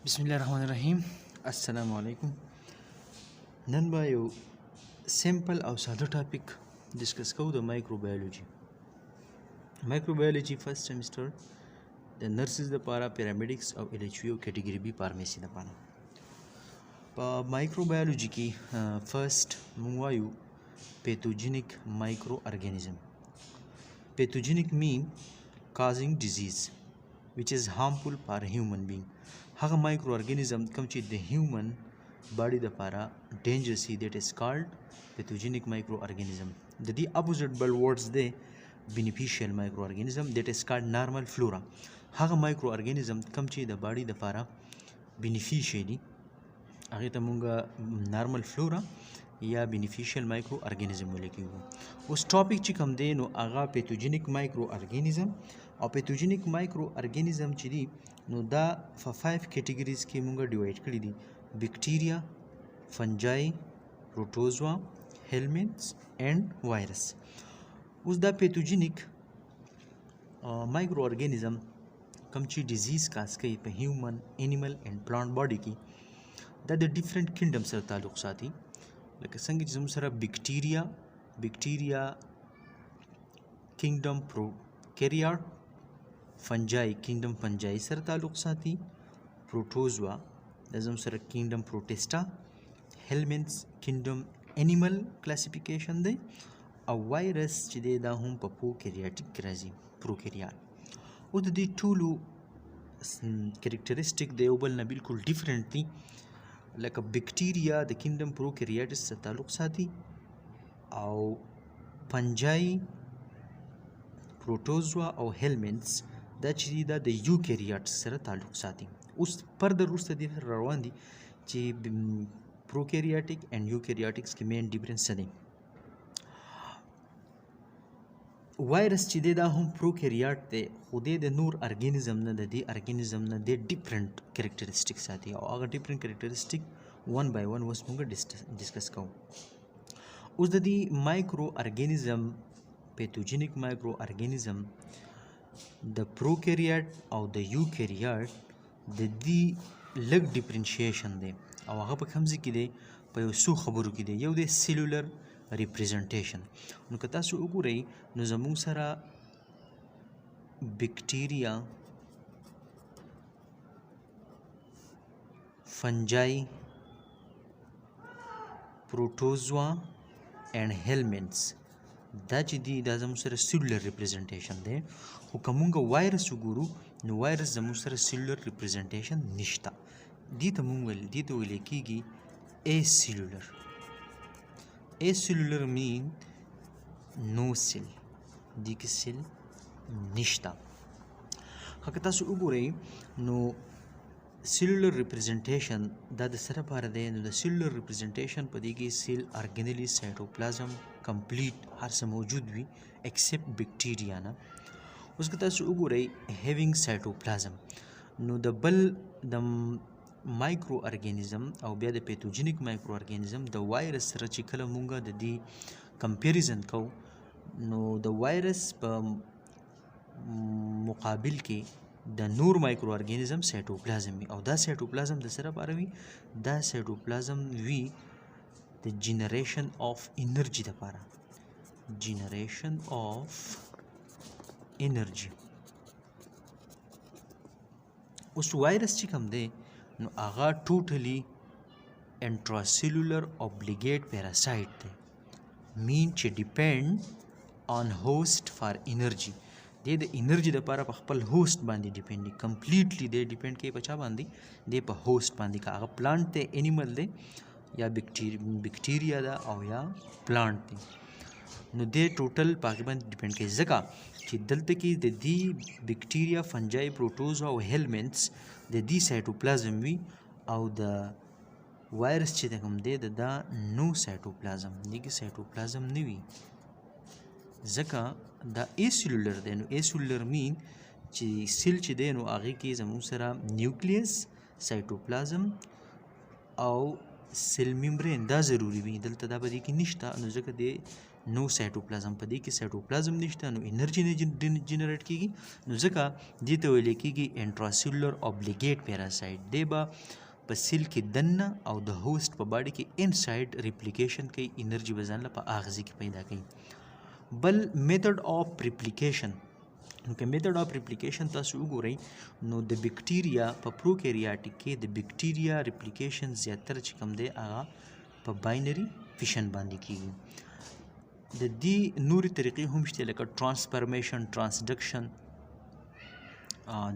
बिस्मिल्लाहिर्रहमानिर्रहीम अस्सलाम वालेकुम नन बा यो सिंपल او ساده ټاپک ډیسکس کوو د مایکروبیولوژي فرست سیمستر د نرسز لپاره پیرامډکس او LHV او کیټګری بي فارمیسي لپاره په مایکروبیولوژي کې فرست موږ وایو پیتوجینیک مایکرو ارګانیزم پیتوجینیک مین causing disease which is harmful for human being هغه مایکرو ارګانیزم کوم چې د هیومن باډي لپاره ډینجرس دي دیٹ از کالډ پیتوجینیک مایکرو ارګانیزم د دې اپوزیټ بل ورډز دی بینیفیشل مایکرو ارګانیزم دیٹ از کالډ نارمل فلورا هغه مایکرو ارګانیزم کوم چې د باډي لپاره بینیفیشل دي هغه ته مونږ نارمل فلورا یا بینیفیشل مایکرو ارګانیزم ولیکو اوس ټاپک چې کوم دی نو هغه پیتوجینیک مایکرو ارګانیزم او پیتوجینیک مایکرو ارګانیزم چې دی نو دا په 5 کیټګریز کې مونږ ډیوایډ کړی دي بکټیریا فنجای پروټوزوا هیلمنتس اینڈ وایرس اوس دا پیتوجینیک مایکرو ارګانیزم کوم چې ډیزیز کاز کوي په هیومن انیمل اینڈ پلانټ باډي کې دا د ډیفرنٹ کینګډم سره تعلق ساتي لکه څنګه چې زموږ سره بکټیریا کینګډم پروکیریاټ فنجای کینګډم فنجای سره تعلق ساتي پروټوزوا د زموږ سره کینګډم پروټیسټا هیلمنتس کینګډم انیمل کلاسیفیکیشن دی او وایرس چې دی دا هم په پروکیریاټیک کې راځي پروکیریات او د دې ټولو کریکټریسټیک د یو بل نه بالکل ډیفرنٹ دي لکه بکټیریا د کینګډم پروکیریاټس سره تعلق ساتي او فنجای پروټوزوا او هیلمنتس دا چې دا د یوکریاټس سره تعلق ساتي اوس فردر وروسته دې روان دي چې پروکیریاټیک اینڈ یوکریاټکس کې مین ډیفرنس څه دی وایرس چې دی دا هم پروکیریاټ دی خو دی د نور ارګانیزم نه د دې ارګانیزم نه د ډیفرنٹ کریکټریسټیک ساتي او هغه ډیفرنٹ کریکټریسټیک ون بای ون اوس موږ ډسکس کوو اوس د دې مایکرو ارګانیزم پیتوجینیک مایکرو ارګانیزم د پروکیریاټ او د یوکریاټ د دې لږ ډیفرنشیشن دی او هغه په کوم ځای کې دی په یو څو خبرو کې دی یو دی سیلولر ریپرزنټیشن نو که تاسو وګورئ نو زموږ سره بکټیریا فنجای پروټوزوا اینڈ هیلمنتس دا چې دی دا زموږ سره سیلولر ریپرزنټیشن دی خو که مونږ وایرس وګورو نو وایرس زموږ سره سیلولر ریپرزنټیشن نشته دې ته ویل کېږي ascellular mean no cell دې کې سیل نشته که تاسو وګورئ نو سیلولر ریپرزنټیشن دا د سره لپاره دی نو د سیلولر ریپرزنټیشن په دې کې سیل ارګانیلی سایټوپلازم کمپلیټ هر څه موجود وي ایکسپټ بکټیریا نه اوس که تاسو وګورئ هیوینګ سایټوپلازم نو د بل د مایکرو ارګانیزم او بیا د پیتوجینیک مایکرو ارګانیزم د وایرس سره چې کله مونږ د دې کمپیریزن کوو نو د وایرس په مقابل کې د نور مایکرو ارګانیزم سایټوپلازم وي او دا سایټوپلازم د سره لپاره وي دا سایټوپلازم وي د جنریشن اف انرژي لپاره جنریشن اف انرژي اوس وایرس چې کوم دی نو هغه ټوټلی انټراسیلولر اوبلیګیټ پیراسایټ دی مین چې ډیپینډ آن هوست فار انرژي دی د انرژي لپاره په خپل هوست باندې ډیپینډ دی کمپلیټلی دی ډیپینډ کوي په چا باندې دی په هوست باندې که هغه پلانټ دی انیمل دی یا بکټیریا ده او یا پلانټ دی نو دی ټوټل په هغې باندې ډیپینډ کوي ځکه چې دلته کې د دې بکټیریا فنجای پروټوزوا او هیلمنتس د دې سایټوپلازم وي او د وایرس چې کوم دی دا نو سایټوپلازم دې کې سایټوپلازم نه وي ځکه دا ایسیلولر دی نو ایسیلولر مین چې سیل چې دی نو هغې کې زموږ سره نیوکلیس سایټوپلازم او سیل ممبرین دا ضروري وي دلته دا په دې کې نشته نو ځکه دی نو سایټوپلازم. په دې کې سایټوپلازم نشته نو انرژي نه جنریټ کیږي، نو ځکه دې ته ویل کیږي انټراسیلولر اوبلیګیټ پیراسایت. دی به په سیل کې دننه او د هوست په باډي کې انسایډ ریپلیکیشن کوي، انرژي به ځان له په اغزي کې پیدا کوي. بل میتھډ اف ریپلیکیشن، نو که میتھډ اف ریپلیکیشن تاسو وګورئ نو د بکټیریا په پروکیریاټیک کې د بکټیریا ریپلیکیشن زیاتره چې کوم دی هغه په باینري فیشن باندې کیږي. د دې نورې طریقې هم شته لکه ټرانسفرمیشن، ټرانسډکشن،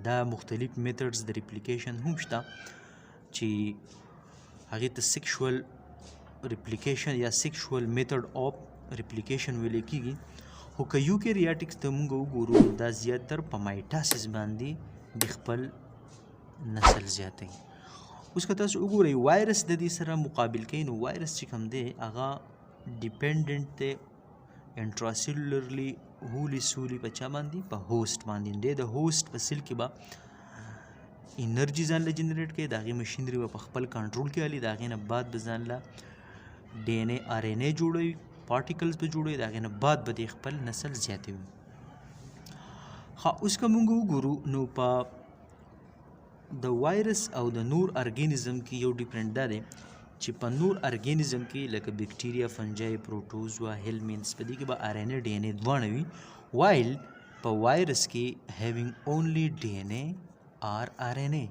دا مختلف میتھډز د ریپلیکیشن هم شته چې هغې ته سیکشوال ریپلیکیشن یا سیکشوال میتھډ اف ریپلیکیشن ویل کیږي. خو که یوکریاټکس ته موږ وګورو دا زیاتر په مایټاسس باندې د خپل نسل زیاتوي. اوس که تاسو وګورئ وایرس د دې سره مقابل کوي، نو وایرس چې کوم دی هغه ډیپینډنټ دی انټراسیلولرلی هولي سولي په چا باندې؟ په هوست باندې. دی د هوست په سیل کې به انرژي ځان له جنریټ کوي، د هغې مشینري به په خپل کنټرول کې هلي، د هغې نه بعد به ځان له ډي ان اے آر ان اے جوړوي، پارټیکلز به جوړوي، د هغې نه بعد به د خپل نسل زیاتوي. ښه اوس که موږ وګورو نو په د وایرس او د نور ارګینزم کې یو ډیفرنٹ دا دی چې په نور ارګینزم کې لکه بکټیریا، فنجای، پروټوزوا، هیلمینس په دې کې به آر ان اے ډي ان اے دواړه وي، وایل په وایرس کې هیوینګ اونلی ډي ان اے آر آر ان اے.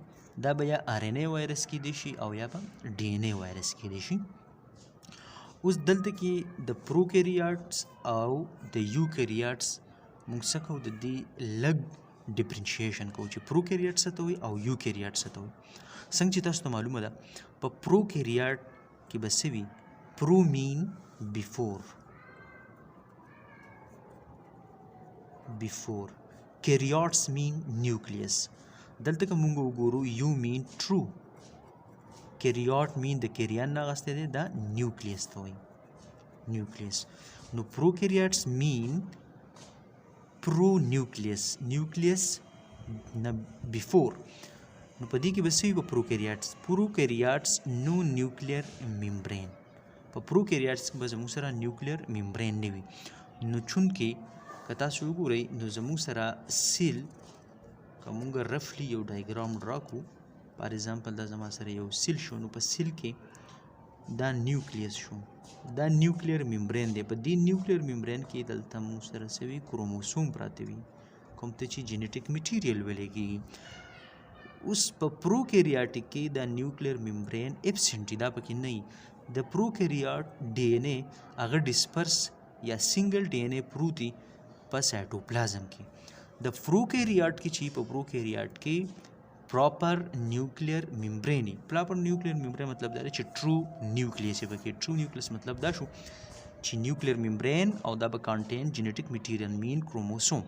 دا به یا آر ان اے وایرس کیدی شي او یا به ډي ان اے وایرس کیدی شي. اوس دلته کې د پروکیریاټس او د یوکریاټس موږ څه کوو؟ د دې لږ ډیفرنشیشن کوو چې پروکیریاټ څه ته وایي او یوکریاټ څه ته وایي. څنګه چې تاسو ته معلومه ده په پروکیریاټ کې به څه وي؟ پرو مین بیفور، کیریاټس مین نیوکلیس. دلته که موږ وګورو یو مین ټرو، کیریاټ مین د کیریان نه اخیستی دی، دا نیوکلیس ته وایي، نیوکلیس. نو پروکیریاټس مین پرو نیوکلیس، نیوکلیس نه بیفور. نو په دې کې به څه وي؟ په پروکیریاټس نو نیوکلیر ممبرین. په پروکیریاټس کې به زموږ سره نیوکلیر ممبرین نه وي. نو چونکې که تاسو وګورئ نو زموږ سره سیل که موږ رفلی یو ډایګرام ډرا کړو، فار ایگزامپل دا زما سره یو سیل شو، نو په سیل کې دا نیوکلیس شو، دا نیوکلیر ممبرین دی. په دې نیوکلیر ممبرین کې دلته موږ سره څه وي؟ کروموسوم پراته وي، کوم ته چې جینیټیک میټیریل ویلی کېږي. اوس په پروکیریاټیک کې دا نیوکلیر ممبرین ایبسنټ دی، دا پکې نه وي. د پروکیریاټ ډي ان اے هغه ډسپرس یا سنګل ډي ان اے پروت دی په سایټوپلازم کې. د پروکیریاټ کې چې په پروکیریاټ کې پراپر نیوکلیر ممبرین، پراپر نیوکلیر ممبرین مطلب دا دی چې ټرو نیوکلیس یې پکې. ټرو نیوکلیس مطلب دا شو چې نیوکلیر ممبرین او دا به کانټین جینیټیک میټیریل مین کروموسوم.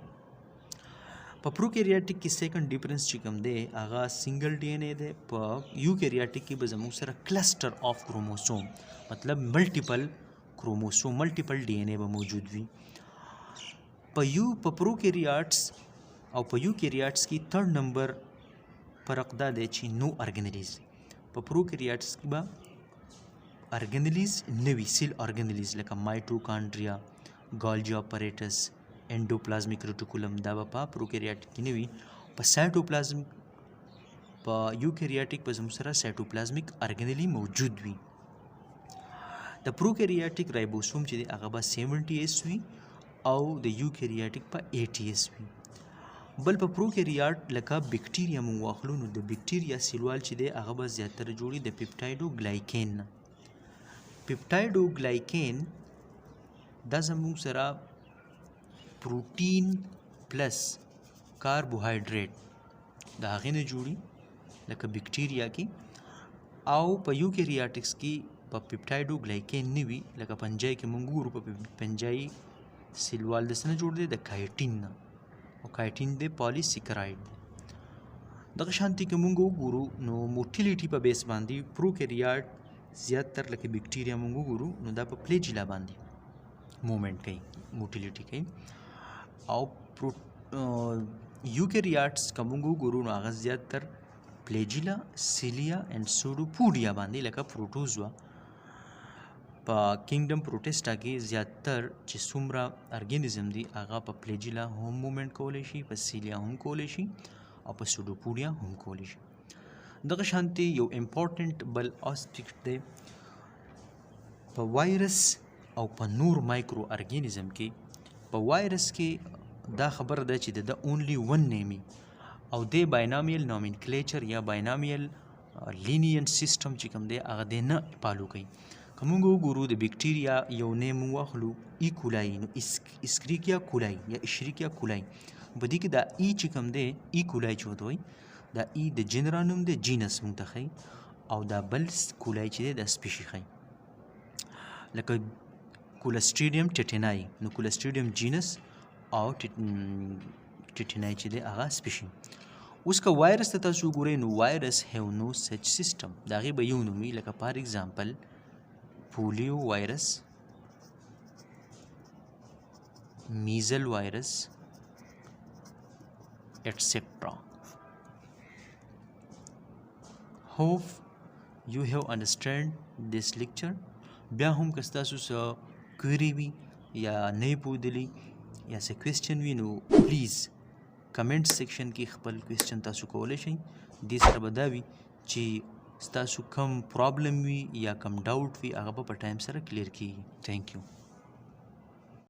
په پروکیریاټیک کې سیکنډ ډیفرنس چې کوم دی هغه سنګل ډي ان اے دی. په یوکریاټیک کې به زموږ سره کلسټر آف کروموسوم مطلب ملټیپل کروموسوم، ملټیپل ډي ان اے به موجود وي. په پروکیریاټس او په یوکریاټس کې تھرډ نمبر فرق دا دی چې نو ارګنلیز. په پروکیریاټس کې به ارګنلیز نه وي، سیل ارګنلیز لکه مایټوکانډریا، ګالجي اپریټس، انډوپلازمیک ریټیکولم، دا به په پروکیریاټیک کې نه وي. په سایټوپلازم په یوکریاټیک په زموږ سره سایټوپلازمیک ارګنلي موجود وي. د پروکیریاټیک رایبوسوم چې دی هغه به 70S وي او د یوکریاټیک په 80S وي. بل په پروکیریاټ لکه بکټیریا مونږ واخلو نو د بکټیریا سیلوال چې دی هغه به زیاتره جوړي د پیپټایډوګلایکین نه. پیپټایډوګلایکین دا زموږ سره پروټین پلس کاربوهایډریټ د هغې نه جوړي لکه بکټیریا کې، او په یوکریاټکس کې په پیپټایډوګلایکین نه وي. لکه پنجای کې مونږ ګورو په پنجای سیلوال د څه نه جوړ دی؟ د کایټین نه، او کایټین دی پالیسیکراید. دغه شانتي کې مونږ وګورو نو موټیلیټي په بیس باندې پروکیریاټ زیاتر لکه بکټیریا مونږ وګورو نو دا په پلیجیلا باندې مومنټ کوي، موټیلیټي کوي. او یوکریاټس که مونږ وګورو نو هغه زیاتر پلیجیلا، سیلیا اینډ سوډوپودیا باندې لکه پروټوزوا. په کینګډم پروټیسټا کې زیاتر چې څومره ارګینزم دي هغه په پلیجیلا هم موومنټ کولی شي، په سیلیا هم کولی شي او په سوډوپوریا هم کولی شي. دغه شانتي یو امپورټنټ بل اسپیکټ دی په وایرس او په نور مایکرو ارګینزم کې. په وایرس کې دا خبره ده چې د اونلی ون نیمي او د باینامیل نومنکلیچر یا باینامیل لینین سیستم چې کوم دی هغه د نه پالو کوي. که موږ وګورو د بکټیریا یو نیم واخلو ایکولای، نو اسکریکیا کولای یا اشریکیا کولای، په دې کې دا ای چې کوم دی ایکولای چې ورته وایي، دا ای د جنرا نوم دی، جینس موږ ته ښایي، او دا بل کولای چې دی دا سپیشي ښایي. لکه کولسټریډیم ټیټینای، نو کولسټریډیم جینس او ټیټینای چې دی هغه سپیشي. اوس که وایرس ته تاسو وګورئ نو وایرس هیو نو سچ سیستم، د هغې به یو نوم وي، لکه فار ایگزامپل پولیو وایرس، میزل وایرس ایٹسیټرا. hope you have understand this lecture. بیا هم که ستاسو څه کویري وي یا نه یې پوهېدلي یا څه کوېسچن وي نو پلیز کمنټ سیکشن کې خپل کوېسچن تاسو کولی شئ. دې سره به دا وي چې ستاسو کم پرابلم وي یا کم ډاوټ وي هغه به په ټایم سره کلیر کېږي. تھینک یو.